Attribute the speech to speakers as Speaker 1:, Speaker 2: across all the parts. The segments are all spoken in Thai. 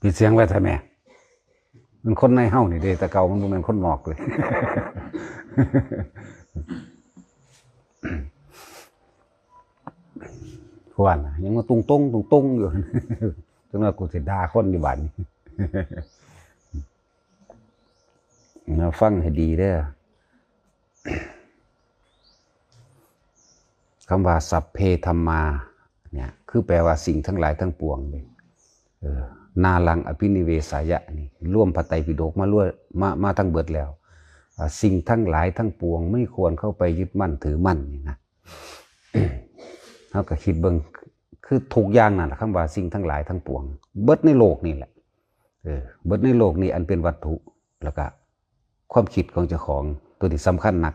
Speaker 1: ปิดเสียงไว้ทำไมมันคนในเฮ้านี่เด้แต่เก่ามันบ่แม่นคนนอกเลยพวนยังมาตุ้งอยู่จังว่ากูสิด่าคนอยู่บัดนี้มาฟังให้ดีเด้อคำว่าสัพเพธัมมาเนี่ยคือแปลว่าสิ่งทั้งหลายทั้งปวงเลยนาลังอภินิเวสายะนี่ร่วมพระไตรปิฎกมาทั้งเบิดแล้วสิ่งทั้งหลายทั้งปวงไม่ควรเข้าไปยึดมั่นถือมั่นนี่นะเขาก็คิดเบิ่งคือถูกอย่างนั่นแหละคำว่าสิ่งทั้งหลายทั้งปวงเบิดในโลกนี่แหละเบิดในโลกนี่อันเป็นวัตถุแล้วก็ความคิดของเจ้าของตัวที่สำคัญหนัก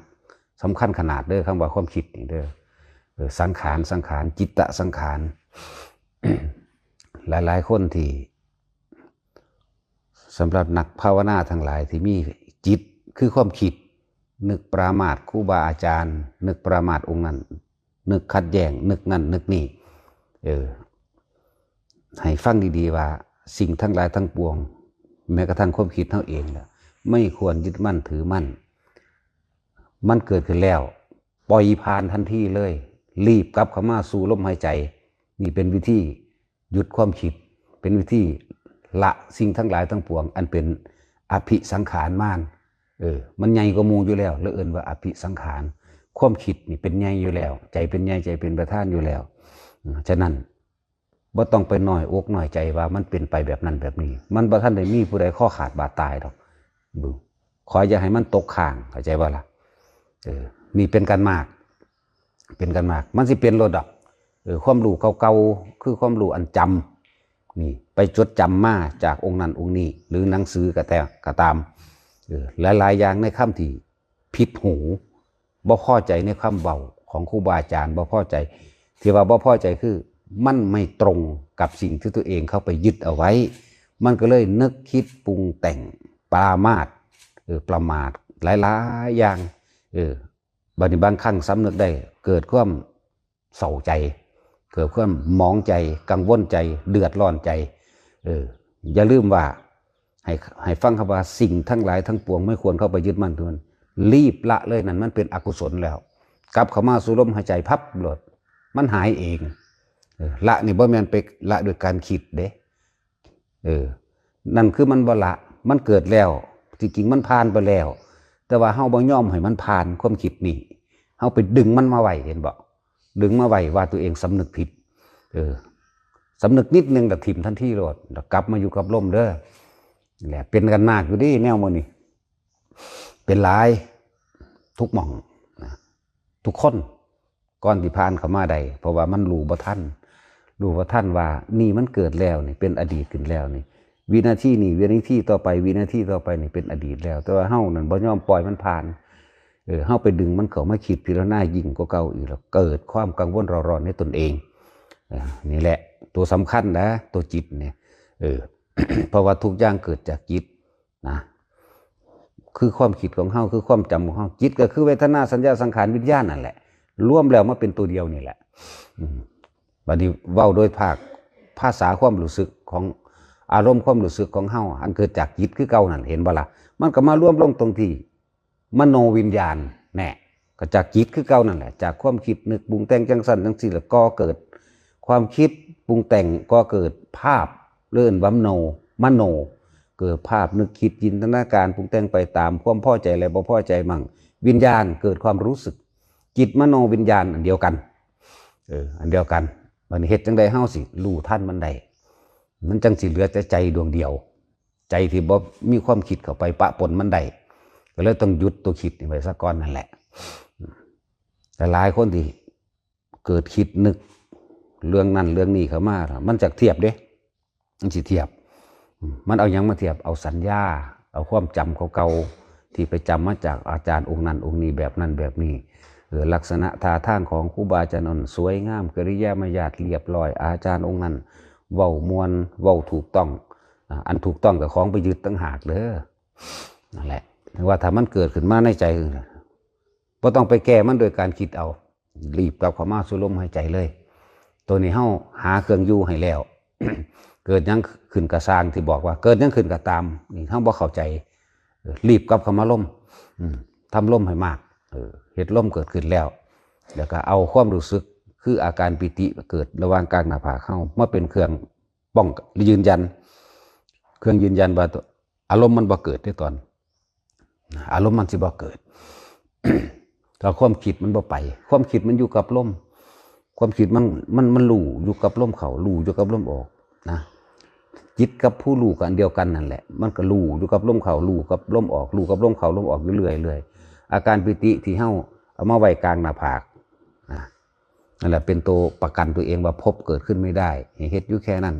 Speaker 1: สำคัญขนาดเด้อคำว่าความคิดนี่เด้อสังขารจิตตสังขาร หลายคนที่สำหรับนักภาวนาทั้งหลายที่มีจิตคือความคิดนึกปรามาสครูบาอาจารย์นึกปรามาสองค์นั้นนึกขัดแย้งนึกนั่นนึกนี่ให้ฟังดีๆว่าสิ่งทั้งหลายทั้งปวงแม้กระทั่งความคิดเท่าเองแหละไม่ควรยึดมั่นถือมั่นมันเกิดขึ้นแล้วปล่อยผ่านทันทีเลยรีบกลับเข้ามาสู่ลมหายใจนี่เป็นวิธีหยุดความคิดเป็นวิธีละสิ่งทั้งหลายทั้งปวงอันเป็นอภิสังขารม่านมันใหญ่กว่าหมู่อยู่แล้วแล้วเอิ้นว่าอภิสังขารความคิดนี่เป็นใหญ่อยู่แล้วใจเป็นใหญ่ใจเป็นประธานอยู่แล้วฉะนั้นบ่ต้องไปน้อยอกน้อยใจว่ามันเป็นไปแบบนั้นแบบนี้มันบ่ทันได้มีผู้ใดข้อขาดบาดตายดอกขออย่าให้มันตกข้างเข้าใจบ่ล่ะนี่เป็นกันมากมันสิเป็นโลดอกความรู้เก่าๆคือความรู้อันจำนี่ไปจดจำมาจากองค์นั้นองค์นี้หรือหนังสือก็ตามหลายๆอย่างในคำที่ผิดหูบ่พอใจในคำเบาของครูบาอาจารย์บ่พอใจที่ว่าบ่พอใจคือมันไม่ตรงกับสิ่งที่ตัวเองเข้าไปยึดเอาไว้มันก็เลยนึกคิดปรุงแต่งปรามาสประมาทหลายๆอย่างบางครั้งสำนึกได้เกิดความเศร้าใจเกิดความหมองใจกังวลใจเดือดร้อนใจอย่าลืมว่าให้ฟังคำว่าสิ่งทั้งหลายทั้งปวงไม่ควรเข้าไปยึดมั่นถือมันรีบละเลยนั่นมันเป็นอกุศลแล้วกลับเข้ามาสู่ลมหายใจพับโหลดมันหายเองละนี่บ่แม่นไปละโดยการคิดเด้นั่นคือมันบ่ละมันเกิดแล้วจริงๆมันผ่านไปแล้วแต่ว่าเฮาบ่ยอมให้มันผ่านความคิดนี่เฮาไปดึงมันมาไว้เห็นบ่ดึงมาไว้ว่าตัวเองสำนึกผิดสำนึกนิดนึงแล้วทิ่มทันทีโลดแล้วกลับมาอยู่กับลมเด้อนี่แหละเป็นกันมากอยู่ดิแนวมื้อนี้เป็นหลายทุกหม่องนะทุกคนก่อนที่ผ่านเข้ามาได้เพราะว่ามันรู้บ่ทันว่านี่มันเกิดแล้วนี่เป็นอดีตขึ้นแล้วนี่วินาทีนี้วินาทีต่อไปวินาทีต่อไปนี่เป็นอดีตแล้วแต่ว่าเฮานั่นบ่ยอมปล่อยมันผ่านเฮาไปดึงมันเข้ามาคิดพิจารณายิ่งกว่าเก่าอีกแล้วเกิดความกังวลร้อนในตนเองนี่แหละตัวสำคัญนะตัวจิตเนี่ยเพราะว่าทุกอย่างเกิดจากจิตนะคือความคิดของเฮาคือความจำของเฮาจิตก็คือเวทนาสัญญาสังขารวิญญาณนั่นแหละรวมแล้วมาเป็นตัวเดียวนี่แหละบัดนี้เว้าโดยภาษาความรู้สึกของอารมณ์ความรู้สึกของเฮาอันเกิดจากจิตคือเก่านั่นเห็นบ่ล่ะมันก็มารวมลงตรงที่มโนวิญญาณแน่ก็จากจิตคือเก่านั่นแหละจากความคิดนึกปรุงแต่งจังซั่นจังซี่แล้วก็เกิดความคิดปรุงแต่งก็เกิดภาพเลื่อนมโนเกิดภาพนึกคิดจินตนาการปรุงแต่งไปตามความพอใจและบ่พอใจมั่งวิญญาณเกิดความรู้สึกจิตมโนวิญญาณอันเดียวกันอันเดียวกันมันเฮ็ดจังได๋เฮาสิรู้ทันมันได้มันจังสิเหลือแต่ใจดวงเดียวใจที่บ่มีความคิดเข้าไปปะปนมันได้ก็เลยต้องหยุดตัวคิดนี่ไว้ซะก่อนนั่นแหละแต่หลายคนที่เกิดคิดนึกเรื่องนั้นเรื่องนี้เข้ามามันจักเทียบเด้มันสิเทียบมันเอาหยังมาเทียบเอาสัญญาเอาความจำเก่าๆที่ไปจำมาจากอาจารย์องค์นั้นองค์นี้แบบนั้นแบบนี้ลักษณะท่าทางของครูบาอาจารย์นั้นสวยงามกริยามารยาทเรียบร้อยอาจารย์องค์นั้นเว้ามวลเว้าถูกต้องอันถูกต้องกับของไปยึดตั้งหากเด้อนั่นแหละว่าถ้ามันเกิดขึ้นมาในใจบ่ต้องไปแก้มันโดยการคิดเอารีบกลับเข้ามาสู่ลมหายใจเลยตัวนี้เฮาหาเครื่องอยู่ให้แล้ว เกิดยัง ขึ้นกระสร้างที่บอกว่าเกิดยังขึ้นก็ตามนี่ทั้งบ่เข้าใจรีบกลับเข้ามาล่มทำล่มให้มากเฮ็ดล่มเกิดขึ้นแล้วก็เอาความรู้สึกคืออาการปิติเกิดระหว่างกลางหน้าผากเข้ามาเป็นเครื่องป้องยืนยันเครื่องยืนยันว่าอารมณ์มันบ่เกิดในตอนอารมณ์มันสิบ่เกิด ก็ความคิดมันบ่ไปความคิดมันอยู่กับลมความคิดมันรู้อยู่กับลมเข้ารู้อยู่กับลมออกนะจิตกับผู้รู้กันเดียวกันนั่นแหละมันก็รู้อยู่กับลมเข้ารู้กับลมออกรู้กับลมเข้าลมออกอยู่เรื่อยๆอาการปิติที่เฮาเอามาไว้กลางหน้าผากนั่นแหละเป็นตัวประกันตัวเองว่าพบเกิดขึ้นไม่ได้เฮ็ดอยู่แค่นั้น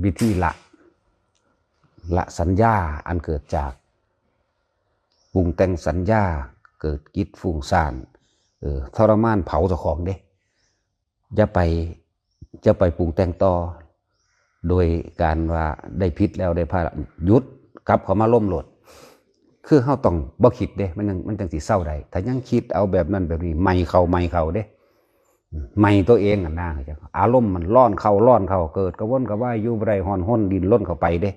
Speaker 1: วิธีละสัญญาอันเกิดจากปรุงแต่งสัญญาเกิดกิจฟุ้งซ่านทรมานเผาเจ้าของเด้จะไปปรุงแต่งต่อโดยการว่าได้พิษแล้วได้พาหยุดกลับเข้ามาล่มโหลดคือเฮาต้องบ่คิดเด้มันจังสิเศร้าได้ถ้ายังคิดเอาแบบนั้นแบบนี้ไม่เข้าเด้ไม่ตัวเองอ่ะนะอารมณ์มันร้อนเข้าเกิดกระวนกระวายอยู่บ่ได้ฮ้อนห้นดินล้นเข้าไปเด้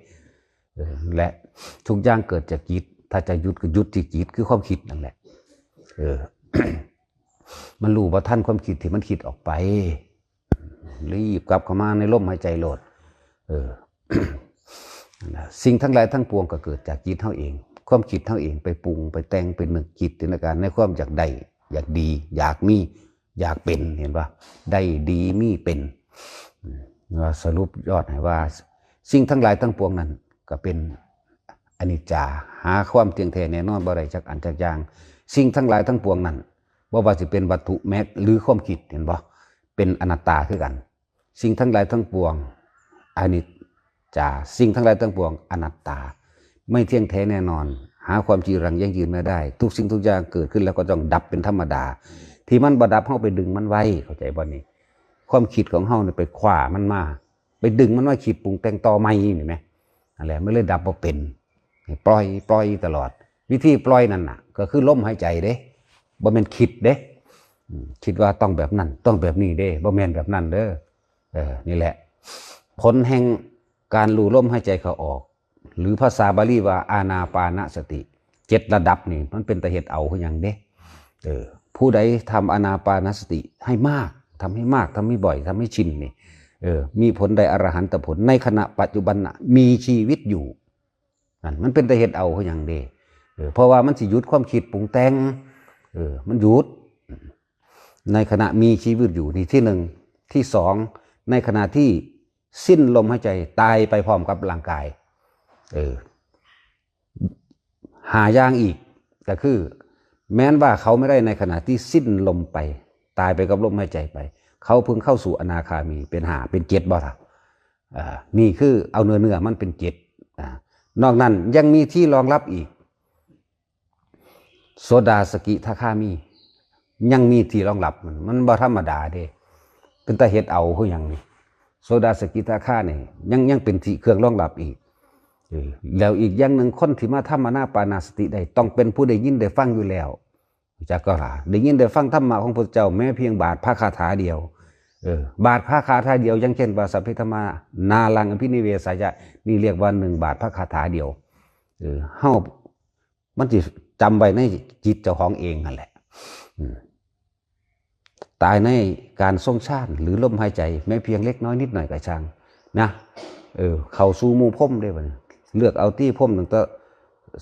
Speaker 1: และทุกอย่างเกิดจากจิตถ้าจะหยุดก็หยุดที่จิตคือความคิดนั่นแหละมันรู้ว่าท่านความคิดที่มันคิดออกไปรีบกลับเข้ามาในลมหายใจโหลดสิ่งทั้งหลายทั้งปวงก็เกิดจากจิตเท่าเองความคิดเท่าเองไปปรุงไปแต่งเป็นหนึ่งจิตจินตนาการในความอยากได้อยากดีอยากมีอยากเป็นเห็นป่ะได้ดีมีเป็นสรุปยอดให้ว่าสิ่งทั้งหลายทั้งปวงนั้นก็เป็นอนิจจาหาความเที่ยงแท้แน่นอนบ่ได้จักอันจักอย่างสิ่งทั้งหลายทั้งปวงนั้นบ่ว่าจะเป็นวัตถุแม้หรือความคิดเห็นป่ะเป็นอนัตตาคือกันสิ่งทั้งหลายทั้งปวงอนิจจาสิ่งทั้งหลายทั้งปวงอนัตตาไม่เที่ยงแท้แน่นอนหาความจีรังยั่งยืนไม่ได้ทุกสิ่งทุกอย่างเกิดขึ้นแล้วก็ต้องดับเป็นธรรมดาที่มันบ่ดับเฮาไปดึงมันไว้เข้าใจบ่นี่ความคิดของเฮาเนี่ยไปคว้ามันมาไปดึงมันไว้คิดปรุงแต่งต่อใหม่นี่แหมนั่นแหละไม่เลยดับบ่เป็นปล่อยตลอดวิธีปล่อยนั่นน่ะก็คือลมหายใจเด้บ่แม่นคิดเด้คิดว่าต้องแบบนั้นต้องแบบนี้เด้บ่แม่นแบบนั้นเด้อนี่แหละผลแห่งการรู้ลมหายใจเข้าออกหรือภาษาบาลีว่าอานาปานสติ7ระดับนี่มันเป็นตะเฮ็ดเอาคือหยังเด้ผู้ใดทำอานาปานสติให้มากทำให้มากทำให้บ่อยทำให้ชินนี่มีผลใดอรหันตผลในขณะปัจจุบันมีชีวิตอยู่นั่นมันเป็นตะเฮ็ดเอาคือหยังเด้เพราะว่ามันสิหยุดความคิดปรุงแต่งมันหยุดในขณะมีชีวิตอยู่นี่ที่หนึ่งที่สองในขณะที่สิ้นลมหายใจตายไปพร้อมกับร่างกายหาอย่างอีกก็คือแม้นว่าเขาไม่ได้ในขณะที่สิ้นลมไปตายไปกับลมหายใจไปเขาเพิ่งเข้าสู่อนาคามีเป็นหาเป็นเจ็ดบ่ท่ะนี่คือเอาเนื้อมันเป็นเจ็ดนอกนั้นยังมีที่รองรับอีกโสดาสกิทาคามียังมีที่รองรับมันบ่ธรรมดาเด้เป็นตาเฮ็ดเอาคือหยังนี่โสดาสกิทาคานี่ยังเป็นที่เครื่องรองรับอีกแล้วอีกอย่างหนึ่งคนที่มาทำอานาปานสติได้ต้องเป็นผู้ได้ยินได้ฟังอยู่แล้วจักก็ล่ะได้ยินได้ฟังธรรมะของพระเจ้าแม้เพียงบาทพระคาถาเดียวบาทพระคาถาเดียวอย่างเช่นว่าสัพพิธรรมานาลังอภินิเวสายะนี่เรียกว่า1 บาทพระคาถาเดียวเฮามันสิจำไว้ในจิตเจ้าของเองนั่นแหละตายในการทรงชาติหรือลมหายใจแม้เพียงเล็กน้อยนิดหน่อยก็ช่างนะเข้าสู่หมู่พรหมได้บ่เลือกเอาที่พรหมตั้งแต่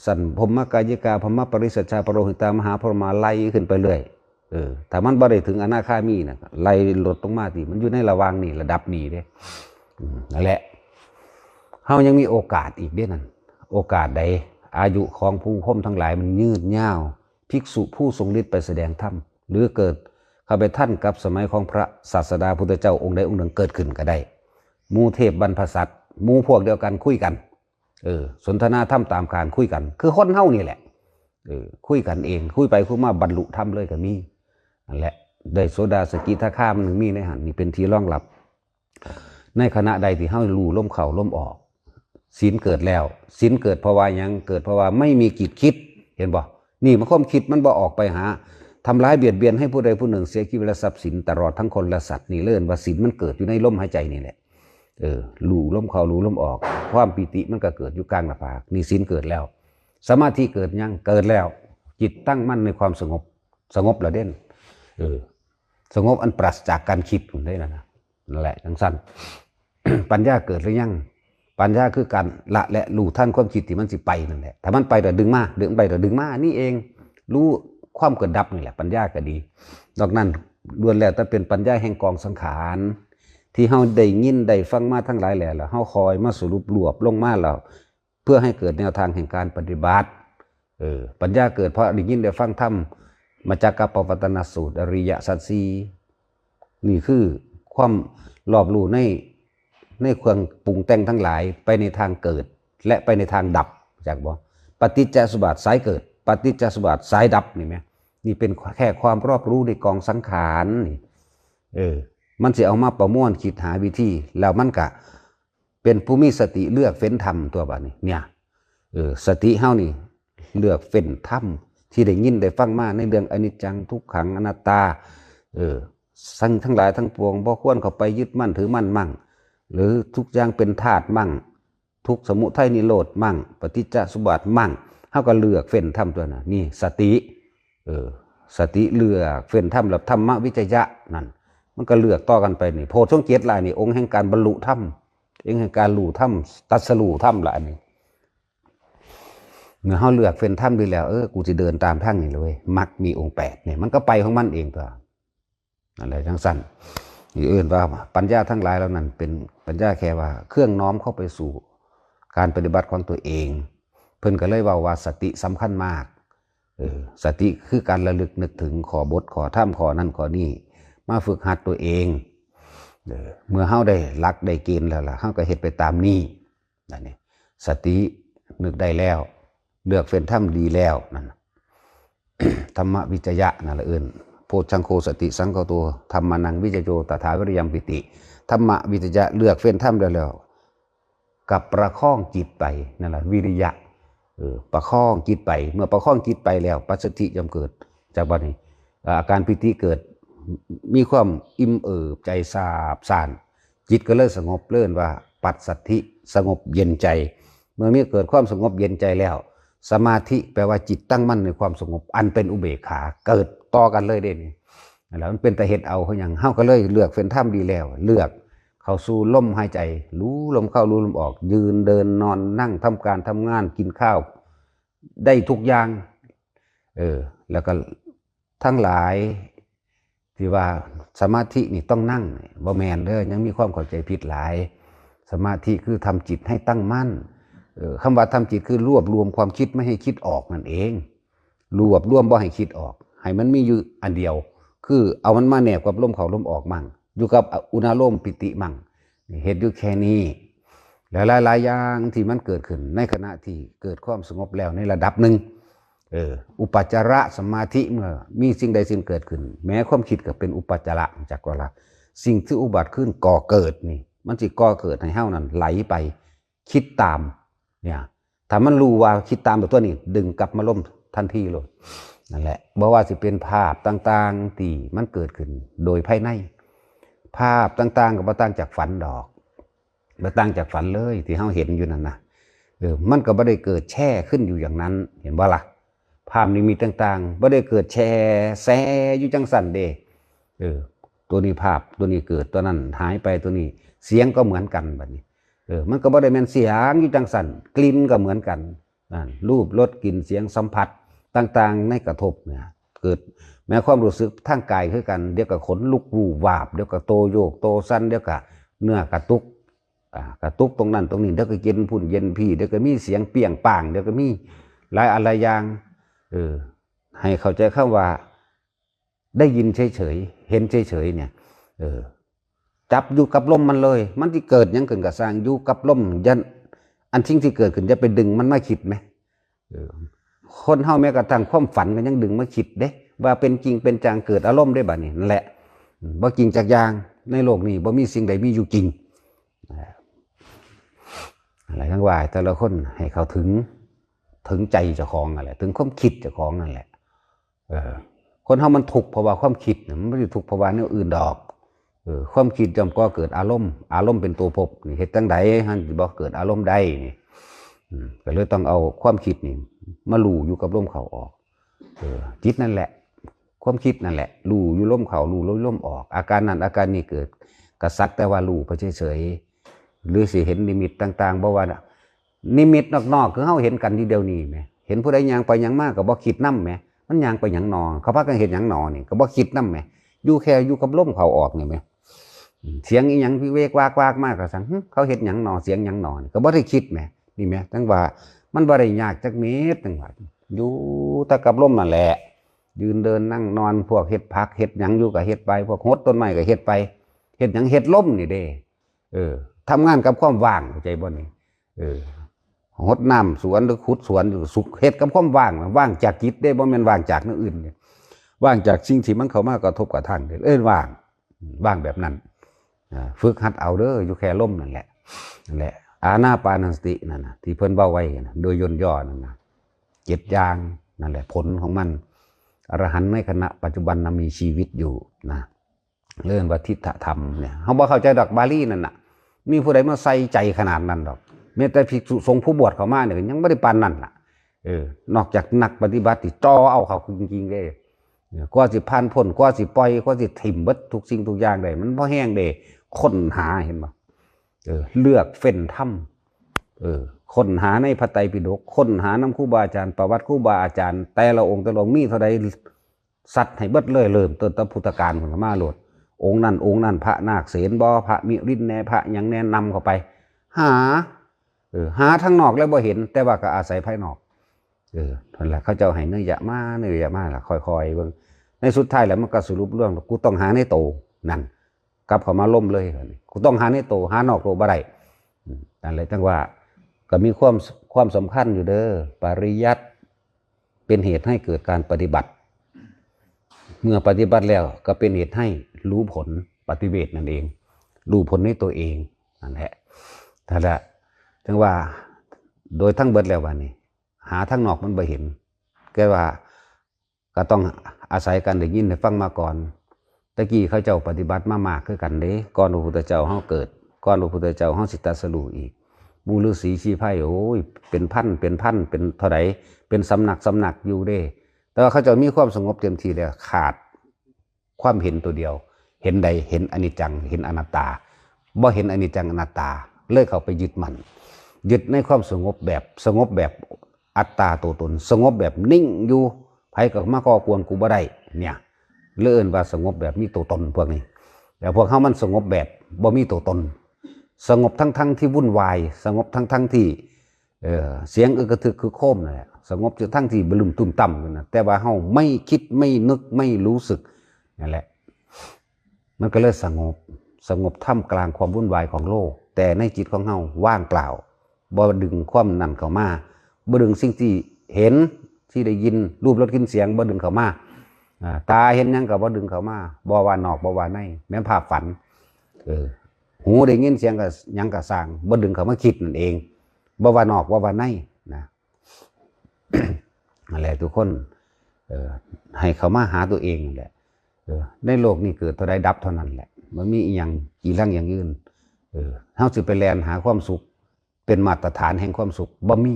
Speaker 1: สันพรหมกายกาพรหมปริสัชชาปโรหิตามหาพรหมาไล่ขึ้นไปเรื่อยถ้ามันบ่ได้ถึงอนาคามีนะไล่ลดลงมาที่มันอยู่ในระหว่างนี่ระดับนี้เด้นั่นแหละเฮายังมีโอกาสอีกเด้นั่นโอกาสใดอายุของผู้พรหมทั้งหลายมันยืดยาวภิกษุผู้ทรงฤทธิ์ไปแสดงธรรมหรือเกิดเข้าไปท่านกับสมัยของพระศาสดาพุทธเจ้าองค์ใดองค์หนึ่งเกิดขึ้นก็ได้หมู่เทพบรรพสัตว์หมู่พวกเดียวกันคุยกันสนทนาธรรมตามการคุยกันคือคนเฮานี่แหละคุยกันเองคุยไปคุยมาบรรลุธรรมเลยก็มีนั่นแหละได้โสดาสกิทาคามันมีในหันนี่เป็นที่รองรับในขณะใดที่เฮารู้ลมเข้าลมออกศีลเกิดแล้วศีลเกิดเพราะว่ายังเกิดเพราะว่าไม่มีกิจคิดเห็นบ่นี่มันความคิดมันบ่ออกไปหาทำร้ายเบียดเบียนให้ผู้ใดผู้หนึ่งเสียชีวิตและทรัพย์สินตลอดทั้งคนและสัตว์นี่เลื่อนว่าศีลมันเกิดอยู่ในลมหายใจนี่แหละ รู้ลมเข้ารู้ลมออกความปิติมันก็เกิดอยู่กลางหน้าผากนี่ศีลเกิดแล้วสมาธิเกิดยังเกิดแล้วจิตตั้งมั่นในความสงบละเด่นสงบอันปราศจากการคิดได้แล้วนะนั่นแหละจังสั้น ปัญญาเกิดหรือยังปัญญาคือการละและรู้ท่านความคิดที่มันสิไปนั่นแหละถ้ามันไปแต่ดึงมาไปแต่ดึงมานี่เองรู้ความเกิดดับนี่แหละปัญญาก็ดีนอกนั้นล้วนแล้วแต่เป็นปัญญาแห่งกองสังขารที่เฮาได้ยินได้ฟังมาทั้งหลายแหล่แล้วเฮาคอยมาสรุปรวบลงมาแล้วเพื่อให้เกิดแนวทางแห่งการปฏิบัติปัญญาเกิดเพราะได้ยินได้ฟังธรรมมาจากกัปปวัตตนสูตรอริยสัจสี่นี่คือความรอบรู้ในเครื่องปรุงแต่งทั้งหลายไปในทางเกิดและไปในทางดับจากบ่ปฏิจจสมุปบาทสายเกิดปฏิจจสมุปบาทสายดับนี่ไหมนี่เป็นแค่ความรอบรู้ในกองสังขารนี่มันจะเอามาประมวลคิดหาวิธีแล้วมันก็เป็นผู้มีสติเลือกเฟ้นธรรมตัวบัดนี้เนี่ยสติเฮานี่เลือกเฟ้นธรรมที่ได้ยินได้ฟังมาในเรื่องอนิจจังทุกขังอนัตตาสิ่งทั้งหลายทั้งปวงบ่ควรเข้าไปยึดมั่นถือมั่นมั่งหรือทุกอย่างเป็นธาตุมั่งทุกสมุทัยนิโรธมั่งปฏิจจสมุปบาทมั่งเฮาก็เลือกเฟ้นธรรมตัวน่ะนี่สติสติเลือกเฟ้นธรรมแล้วธรรมวิจยะนั่นมันก็เลือกต่อกันไปนี่โพชฌงค์เจ็ดหลายนี่องค์แห่งการบรรลุธรรมองค์แห่งการรู้ธรรมตรัสรู้ธรรมหลายนี่เมื่อเฮาเลือกเฟ้นธรรมดีแล้วกูจะเดินตามทางนี่เลยมรรคมีองค์8เนี่ยมันก็ไปของมันเองตัวนั่นแหละจังสั้นนี่ว่าปัญญาทั้งหลายแล้วนั่นเป็นปัญญาแค่ว่าเครื่องน้อมเข้าไปสู่การปฏิบัติของตัวเองเพิ่นก็เลยว่าสติสำคัญมากสติคือการระลึกนึกถึงขอบทขอธรรมขอนั่นขอนี่มาฝึกหัดตัวเองเมื่อเฮาได้หลักได้เกณฑ์แล้วล่ะเฮาก็เฮ็ดไปตามนี้นั่นนี่สตินึกได้แล้วเลือกเฟ้นธรรมดีแล้วนั่น ธรรมวิจยะนั่นละโพชังโคสติสังโฆโตธรรมานังวิจโยตถาวิริยมปิติธรรมวิจยะเลือกเฟ้นธรรมได้แล้วกับประคองจิตไปนั่นแหละวิริยะประคองจิตไปเมื่อประคองจิตไปแล้วปัสสติย่อมเกิดจากบัดนี้อาการปิติเกิดมีความอิ่มเอิบใจซาบซ่านจิตก็เลยสงบเลื่อนว่าปัสสัทธิสงบเย็นใจเมื่อมีเกิดความสงบเย็นใจแล้วสมาธิแปลว่าจิตตั้งมั่นในความสงบอันเป็นอุเบกขาเกิดต่อกันเลยเด่นแล้วมันเป็นตะเหตุเอาเขาอย่างเฮาก็เลยเลือกเฟ้นธรรมดีแล้วเลือกเข้าสู่ลมหายใจรู้ลมเข้ารู้ลมออกยืนเดินนอนนั่งทำการทำงานกินข้าวได้ทุกอย่างแล้วก็ทั้งหลายที่ว่าสมาธินี่ต้องนั่งบ่แม่นเด้อยังมีความเข้าใจผิดหลายสมาธิคือทำจิตให้ตั้งมั่นคำว่าทำจิตคือรวบรวมความคิดไม่ให้คิดออกนั่นเองรวบรวมบ่ให้คิดออกให้มันมีอยู่อันเดียวคือเอามันมาแนบกับลมเข้าลมออกมั่งอยู่กับอุณาโลมปิติมั่งเห็นอยู่แค่นี้แล้วหลายๆอย่างที่มันเกิดขึ้นในขณะที่เกิดความสงบแล้วในระดับหนึ่งอุปจารสมาธิเมื่อมีสิ่งใดสิ่งเกิดขึ้นแม้ความคิดก็เป็นอุปจาระจากว่าละสิ่งที่อุบัติขึ้นก่อเกิดนี่มันสิก่อเกิดให้เฮานั้นไหลไปคิดตามเนี่ยถ้ามันรู้ว่าคิดตามตัวนี้ดึงกลับมาล่มทันทีเลยนั่นแหละบ่ว่าสิเป็นภาพต่างๆที่มันเกิดขึ้นโดยภายในภาพต่างๆก็บ่ต่างจากฝันดอกบ่ต่างจากฝันเลยที่เฮาเห็นอยู่นั่นนะมันก็บ่ได้เกิดแช่ขึ้นอยู่อย่างนั้นเห็นบ่ล่ะภาพนิมิตต่างๆบ่ได้เกิดแช่แซ่อยู่จังสั่นเด้ตัวนี้ภาพตัวนี้เกิดตัวนั้นหายไปตัวนี้เสียงก็เหมือนกันบัดนี้มันก็บ่ได้แม่นเสียงอยู่จังสั่นกลิ่นก็เหมือนกันรูปรสกลิ่นเสียงสัมผัสต่างๆในกระทบเนี่ยเกิดแม้ความรู้สึกทางกายคือกันเดี๋ยวก็ขนลุกวูบวาบเดี๋ยวก็โตโยกโตสั้นเดี๋ยวก็เนื้อกระตุกตรงนั้นตรงนี้เดี๋ยวก็เย็นพุ่นเย็นพี่เดี๋ยวก็มีเสียงเปี้ยงป่างเดี๋ยวก็มีหลายอะไรอย่างให้เข้าใจคำว่าได้ยินเฉยๆเห็นเฉยๆเนี่ยจับอยู่กับลมมันเลยมันที่เกิดยังเกิดกับสร้างอยู่กับลมยันอันทิ้งที่เกิดขึ้นจะไปดึงมันมาคิดไหมคนเฮาแม้กระทั่งความฝันก็ยังดึงมาคิดเด้ว่าเป็นจริงเป็นจังเกิดอารมณ์ได้บัดนี้นั่นแหละบ่จริงจากอย่างในโลกนี้บ่มีสิ่งใดมีอยู่จริงอะไรทั้งว่าแต่ละคนให้เขาถึงใจเจ้าของนั่นแหละถึงความคิดเจ้าของนั่นแหละคนเฮามันทุกข์เพราะว่าความคิดมันไม่ได้ทุกข์เพราะว่าแนวอื่นดอก ความคิดย่อมก่อเกิดอารมณ์อารมณ์เป็นตัวภพนี่เฮ็ดจังใดหันสิบ่เกิดอารมณ์ใดนี่ก็เลยต้องเอาความคิดนี่มาลู่อยู่กับลมเข้าออกจิตนั่นแหละความคิดนั่นแหละลู่อยู่ลมเข้าลู่ลมออกอาการนั้นอาการนี้เกิดกระสักแต่ว่าลู่ไปเฉยๆหรือสิเห็นนิมิตต่างๆบ่ว่านิมิตนอกๆคือเฮาเห็นกันทีเดียวนี้แหมเห็นผู้ใดย่างไปย่างมาก็บ่คิดนำแหมมันย่างไปหยังหนอเขาพากันเฮ็ดหยังหนอนี่ก็บ่คิดนำแหมอยู่แค่อยู่กับลมเข้าออกนี่แหมเสียงอีหยังวิเวกวากๆมากก็สั่งเขาเฮ็ดหยังหนอเสียงหยังหนอก็บ่ได้คิดแหมนี่แหมจังว่ามันบ่ได้ยากจักเม็ดจังว่าอยู่แต่กับลมนั่นแหละยืนเดินนั่งนอนพวกเฮ็ดผักเฮ็ดหยังอยู่ก็เฮ็ดไปพวกโหดต้นไม้ก็เฮ็ดไปเฮ็ดหยังเฮ็ดลมนี่เด้ทำงานกับความว่างเข้าใจบ่นี่หดน้ำสวนหรือขุดสวนอยู่สุขเฮ็ดกับความว่างว่างจากจิตได้บ่แม่นว่างจากอย่างอื่นเนี่ยว่างจากสิ่งที่มันเข้ามากระทบกระทั่งว่างแบบนั้นฝึกหัดเอาเด้ออยู่แค่ลมนั่นแหละอานาปานสตินั่นน่ะที่เพิ่นเว้าไว้นะโดยย่นย่อนั่นน่ะ7อย่างนั่นแหละผลของมันอรหันต์ในขณะปัจจุบันมีชีวิตอยู่นะเรื่องว่าทิฏฐธรรมเนี่ยเฮาบ่เข้าใจดอกบาลีนั่นน่ะมีผู้ใดมาใส่ใจขนาดนั้นดอกแม้แต่ภิกษุสงฆ์ผู้บวชเข้ามาเนี่ยยังบ่ได้ปานนั้นล่ะนอกจากนักปฏิบัติที่จ่อเอาเขาจริงๆเด้กว่าสิผ่านพ้นกว่าสิปล่อยกว่าสิถิ่มเบิดทุกสิ่งทุกอย่างได้มันบ่แห้งเด้ค้นหาเห็นบ่เลือกเฟ้นถ้ำค้นหาในพระไตรปิฎกค้นหานำครูบาอาจารย์ประวัติครูบาอาจารย์แต่ละองค์มีเท่าใดสัตว์ให้เบิดเลยเริ่มต้นแต่พุทธกาลพุ่นมาโลดองค์นั้นพระนาคเสนบ่พระมิรินแน่พระหยังแนะนำเข้าไปหาทางนอกแล้วบ่เห็นแต่ว่าก็อาศัยภายนอกนั่นแหละเขาเจ้าให้เนื้อยะมาล่ะค่อยๆเบิ่งในสุดท้ายแล้วมันก็สรุปเรื่องกูต้องหาในโตนั่นกลับเข้ามาล่มเลยกูต้องหาในโตหานอกโตบ่ได้นั่นแหละจังว่าก็มีความสำคัญอยู่เด้อปริยัติเป็นเหตุให้เกิดการปฏิบัติเมื่อปฏิบัติแล้วก็เป็นเหตุให้รู้ผลปฏิเวทนั่นเองรู้ผลในตัวเองนั่นแหละถ้าจังว่าโดยทั้งเบิดแล้ววันนี้หาทั้งนอกมันบ่เห็นแกว่าก็ต้องอาศัยกันได้ยินได้ฟังมาก่อนตะกี้เขาเจ้าปฏิบัติมามากคือกันเด้ก่อนพระพุทธเจ้าเฮาเกิดก่อนพระพุทธเจ้าเฮาสิตรัสรู้อีกหมู่ฤาษีชีไพโอ้ยเป็นพันเป็นเท่าใดเป็นสำนักอยู่เด้แต่ว่าเขาเจ้ามีความสงบเต็มที่แล้วขาดความเห็นตัวเดียวเห็นใดเห็นอนิจจังเห็นอนัตตาบ่เห็นอนิจจังอนัตตาเลยเข้าไปยึดมันยึดในความสงบแบบอัตตาตัวตนสงบแบบนิ่งอยู่ไผก็มาก่อกวนกูบ่ได้เนี่ยเลื่อนว่าสงบแบบมีตัวตนพวกนี้แต่พวกเขามันสงบแบบบ่มีตัวตนสงบทั้งที่วุ่นวายสงบทั้งที่เสียงอึกกระทึกคือโคมนั่นแหละสงบจนทั้งที่บลุมตุ่มต่ำนะแต่ว่าเฮาไม่คิดไม่นึกไม่รู้สึกนั่นแหละมันก็เลยสงบท่ามกลางความวุ่นวายของโลกแต่ในจิตของเฮาว่างเปล่าบ่ดึงความนั่นเข้ามาบ่ดึงสิ่งที่เห็นที่ได้ยินรูปรสกลิ่นเสียงบ่ดึงเข้ามาตาเห็นหยังก็บ่ดึงเข้ามาบ่ว่านอกบ่ว่าในแม้ภาพฝันหูได้ยินเสียงก็หยังก็สร้างบ่ดึงเข้ามาคิดนั่นเองบ่ว่านอกบ่ว่าในนะนั่นแหละทุกคนให้เข้ามาหาตัวเองนั่นแหละในโลกนี้เกิดเท่าใดดับเท่านั้นแหละมันมีอีหยังกี่ร่างอย่างอื่นเฮาสิไปแล่นหาความสุขเป็นมาตรฐานแห่งความสุขบ่มี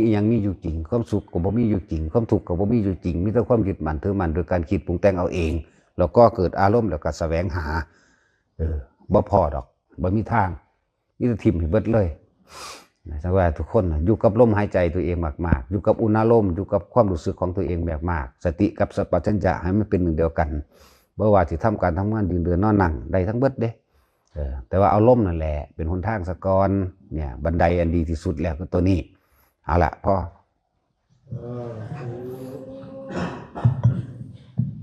Speaker 1: อีหยังมีอยู่จริงความสุขก็บ่มีอยู่จริงความทุกข์ก็บ่มีอยู่จริงมีแต่ความยึดมั่นถือมั่นโดยการคิดปรุงแต่งเอาเองแล้วก็เกิดอารมณ์แล้วก็แสวงหาบ่พอดอกบ่มีทางนี่จะทิ่มให้เบิดเลยนะว่าทุกคนอยู่กับลมหายใจตัวเองมากๆอยู่กับอุณหภูมิอยู่กับความรู้สึกของตัวเองแบบมากสติกับสัมปชัญญะให้มันเป็นหนึ่งเดียวกันบ่ว่าสิทำการทำงานยืนเดินนอนนั่งได้ทั้งเบิดเด้แต่ว่าเอาลมนั่นแหละเป็นหนทางสะกอนเนี่ยบันไดอันดีที่สุดแล้วก็ตัวนี้เอาละพ่อ